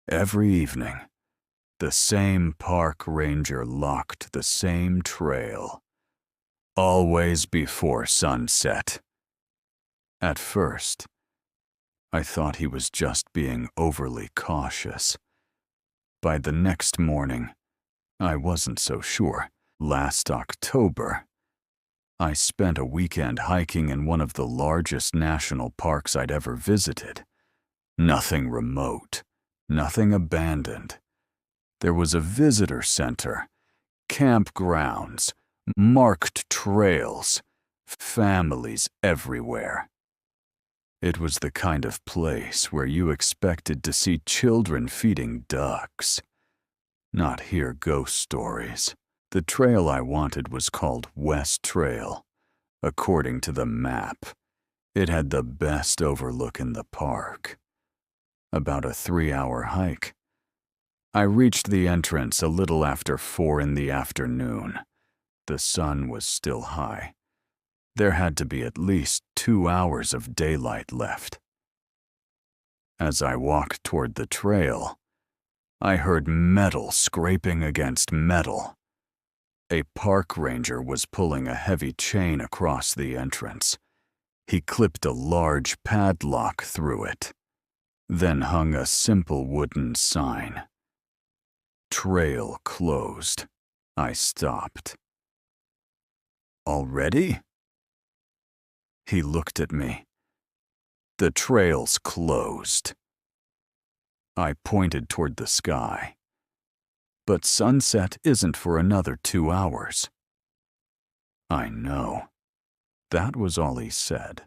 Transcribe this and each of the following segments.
Every evening, the same park ranger locked the same trail, always before sunset. At first, I thought he was just being overly cautious. By the next morning, I wasn't so sure. Last October, I spent a weekend hiking in one of the largest national parks I'd ever visited. Nothing remote, nothing abandoned. There was a visitor center, campgrounds, marked trails, families everywhere. It was the kind of place where you expected to see children feeding ducks, not hear ghost stories. The trail I wanted was called West Trail. According to the map, it had the best overlook in the park. About a 3-hour hike. I reached the entrance a little after 4 in the afternoon. The sun was still high. There had to be at least 2 hours of daylight left. As I walked toward the trail, I heard metal scraping against metal. A park ranger was pulling a heavy chain across the entrance. He clipped a large padlock through it, then hung a simple wooden sign. Trail closed. I stopped. Already? He looked at me. The trail's closed. I pointed toward the sky. But sunset isn't for another 2 hours. I know. That was all he said.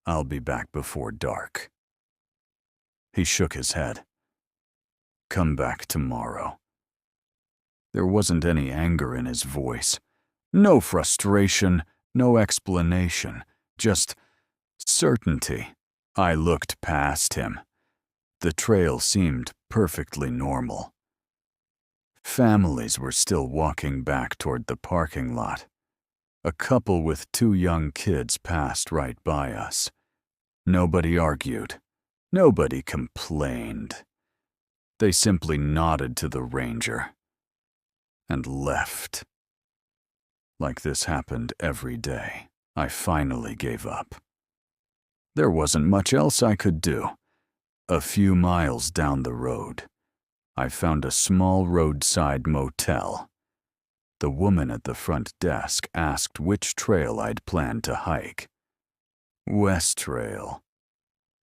I'll be back before dark. He shook his head. Come back tomorrow. There wasn't any anger in his voice. No frustration, no explanation, just certainty. I looked past him. The trail seemed perfectly normal. Families were still walking back toward the parking lot. A couple with 2 young kids passed right by us. Nobody argued. Nobody complained. They simply nodded to the ranger and left. Like this happened every day, I finally gave up. There wasn't much else I could do. A few miles down the road, I found a small roadside motel. The woman at the front desk asked which trail I'd planned to hike. West Trail.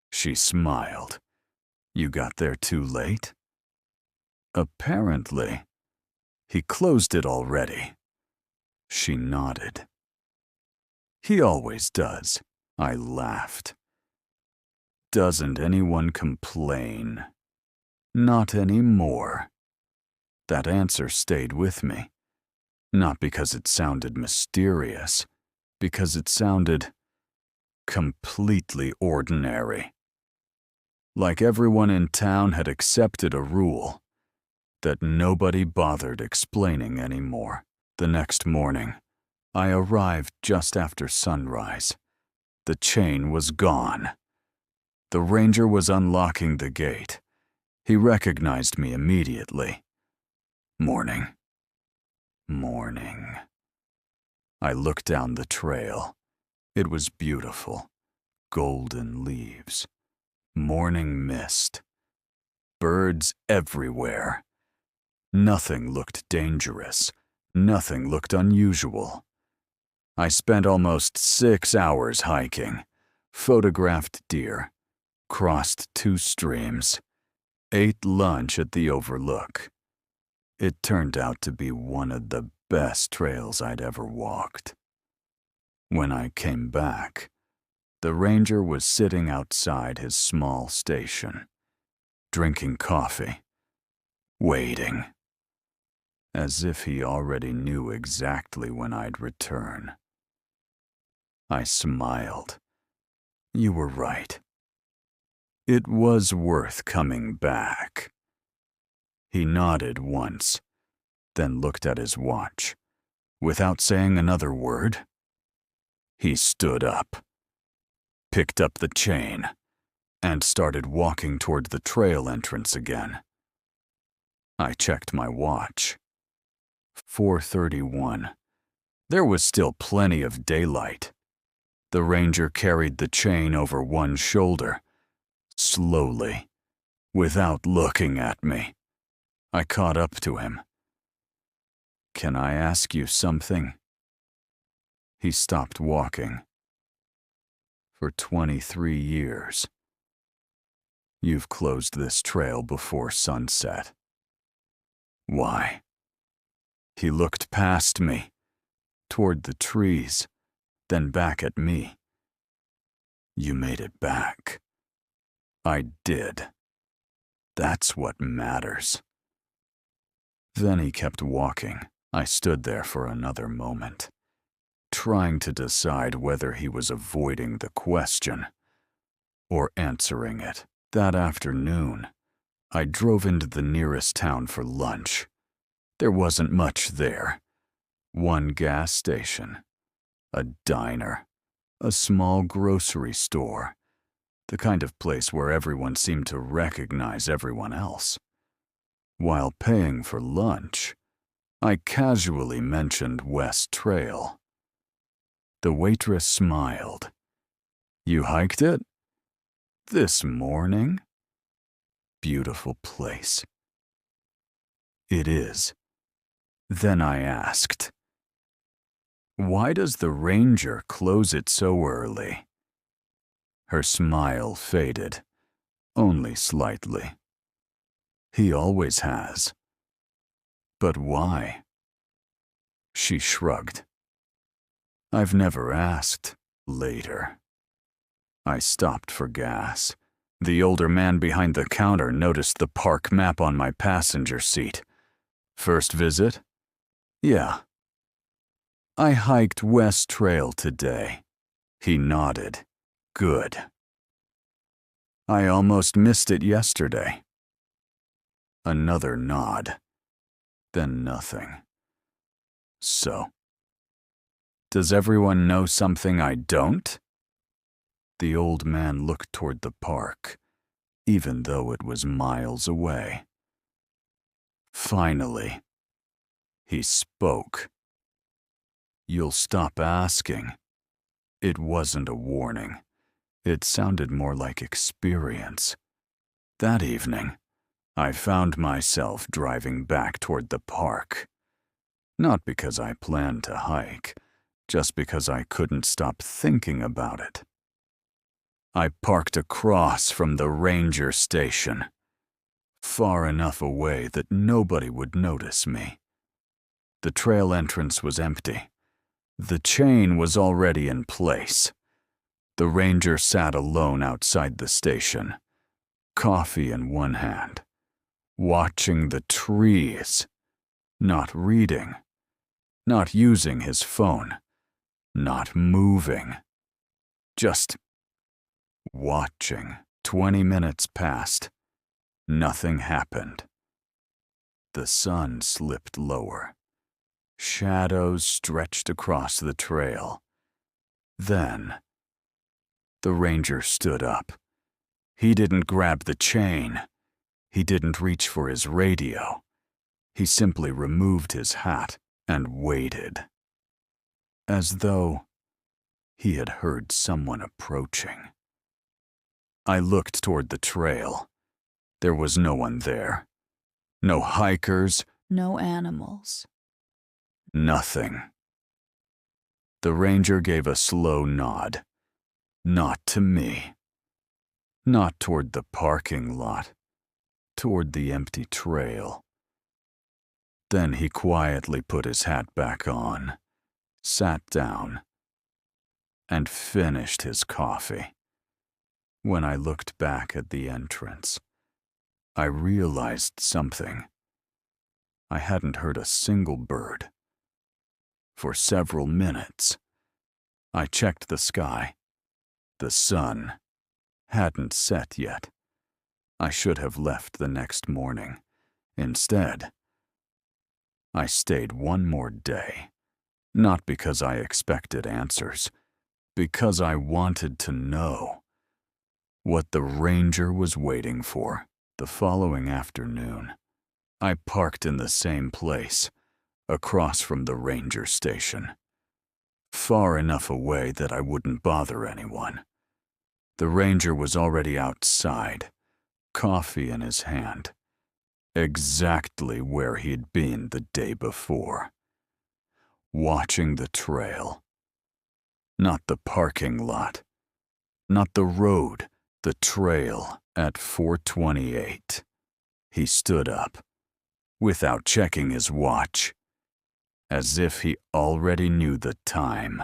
She smiled. You got there too late? Apparently. He closed it already. She nodded. He always does. I laughed. Doesn't anyone complain? Not anymore. That answer stayed with me. Not because it sounded mysterious, because it sounded completely ordinary. Like everyone in town had accepted a rule that nobody bothered explaining anymore. The next morning, I arrived just after sunrise. The chain was gone. The ranger was unlocking the gate. He recognized me immediately. Morning. Morning. I looked down the trail. It was beautiful. Golden leaves. Morning mist. Birds everywhere. Nothing looked dangerous. Nothing looked unusual. I spent almost 6 hours hiking, photographed deer, crossed 2 streams, ate lunch at the overlook. It turned out to be one of the best trails I'd ever walked. When I came back, the ranger was sitting outside his small station, drinking coffee, waiting, as if he already knew exactly when I'd return. I smiled. You were right. It was worth coming back. He nodded once, then looked at his watch. Without saying another word, he stood up, picked up the chain, and started walking toward the trail entrance again. I checked my watch. 4:31. There was still plenty of daylight. The ranger carried the chain over one shoulder, slowly, without looking at me. I caught up to him. "Can I ask you something?" He stopped walking. "For 23 years, you've closed this trail before sunset. Why?" He looked past me, toward the trees, then back at me. "You made it back." "I did. That's what matters." Then he kept walking. I stood there for another moment, trying to decide whether he was avoiding the question or answering it. That afternoon, I drove into the nearest town for lunch. There wasn't much there. One gas station, a diner, a small grocery store, the kind of place where everyone seemed to recognize everyone else. While paying for lunch, I casually mentioned West Trail. The waitress smiled. "You hiked it? This morning? Beautiful place." "It is." Then I asked, "Why does the ranger close it so early?" Her smile faded, only slightly. "He always has." "But why?" She shrugged. "I've never asked." Later, I stopped for gas. The older man behind the counter noticed the park map on my passenger seat. "First visit?" "Yeah." "I hiked West Trail today." He nodded. "Good." "I almost missed it yesterday." Another nod. Then nothing. "So, does everyone know something I don't?" The old man looked toward the park, even though it was miles away. Finally, he spoke. "You'll stop asking." It wasn't a warning. It sounded more like experience. That evening, I found myself driving back toward the park. Not because I planned to hike, just because I couldn't stop thinking about it. I parked across from the ranger station, far enough away that nobody would notice me. The trail entrance was empty. The chain was already in place. The ranger sat alone outside the station, coffee in one hand, watching the trees, not reading, not using his phone, not moving, just watching. 20 minutes passed. Nothing happened. The sun slipped lower. Shadows stretched across the trail. Then, the ranger stood up. He didn't grab the chain. He didn't reach for his radio. He simply removed his hat and waited, as though he had heard someone approaching. I looked toward the trail. There was no one there. No hikers. No animals. Nothing. The ranger gave a slow nod. Not to me. Not toward the parking lot. Toward the empty trail. Then he quietly put his hat back on, sat down, and finished his coffee. When I looked back at the entrance, I realized something. I hadn't heard a single bird. For several minutes, I checked the sky. The sun hadn't set yet. I should have left the next morning. Instead, I stayed one more day, not because I expected answers, because I wanted to know what the ranger was waiting for. The following afternoon, I parked in the same place, across from the ranger station. Far enough away that I wouldn't bother anyone. The ranger was already outside, coffee in his hand, exactly where he'd been the day before. Watching the trail. Not the parking lot. Not the road, the trail at 4:28. He stood up, without checking his watch, as if he already knew the time.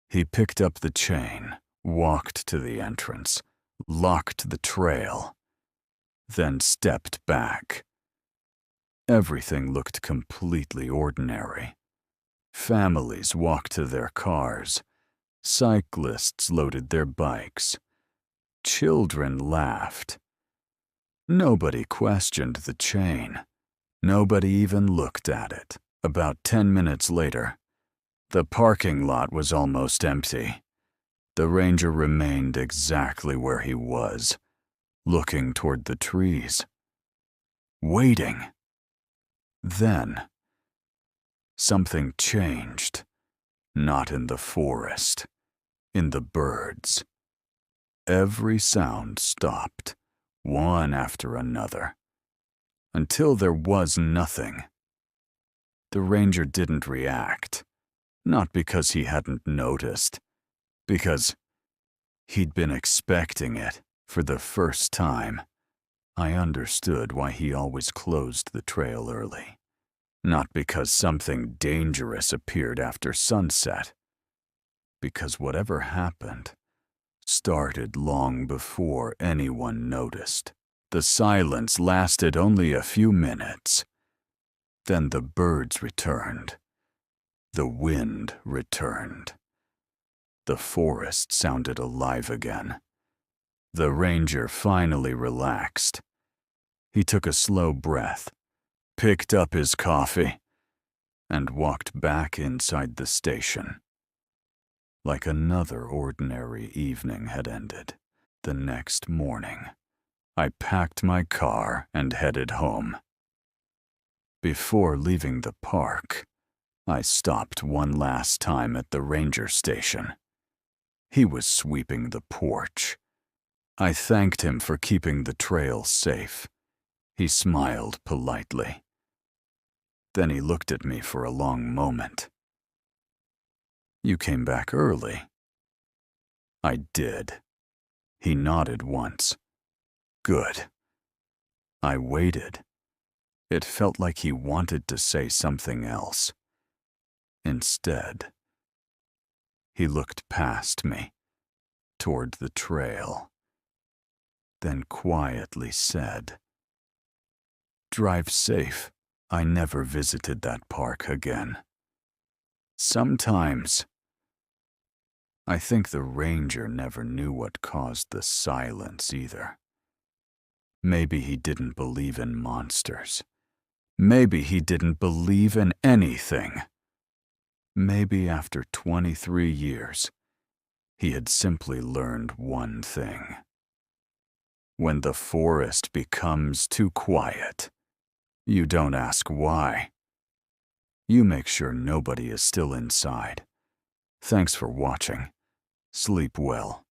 He picked up the chain, walked to the entrance, locked the trail, then stepped back. Everything looked completely ordinary. Families walked to their cars. Cyclists loaded their bikes. Children laughed. Nobody questioned the chain. Nobody even looked at it. About 10 minutes later, the parking lot was almost empty. The ranger remained exactly where he was, looking toward the trees. Waiting. Then, something changed. Not in the forest, in the birds. Every sound stopped, one after another, until there was nothing. The ranger didn't react, not because he hadn't noticed, because he'd been expecting it for the first time. I understood why he always closed the trail early. Not because something dangerous appeared after sunset, because whatever happened started long before anyone noticed. The silence lasted only a few minutes. Then the birds returned. The wind returned. The forest sounded alive again. The ranger finally relaxed. He took a slow breath, picked up his coffee, and walked back inside the station. Like another ordinary evening had ended. The next morning, I packed my car and headed home. Before leaving the park, I stopped one last time at the ranger station. He was sweeping the porch. I thanked him for keeping the trail safe. He smiled politely. Then he looked at me for a long moment. "You came back early." I did. He nodded once. "Good." I waited. It felt like he wanted to say something else. Instead, he looked past me, toward the trail, then quietly said, "Drive safe." I never visited that park again. Sometimes, I think the ranger never knew what caused the silence either. Maybe he didn't believe in monsters. Maybe he didn't believe in anything. Maybe after 23 years, he had simply learned one thing. When the forest becomes too quiet, you don't ask why. You make sure nobody is still inside. Thanks for watching. Sleep well.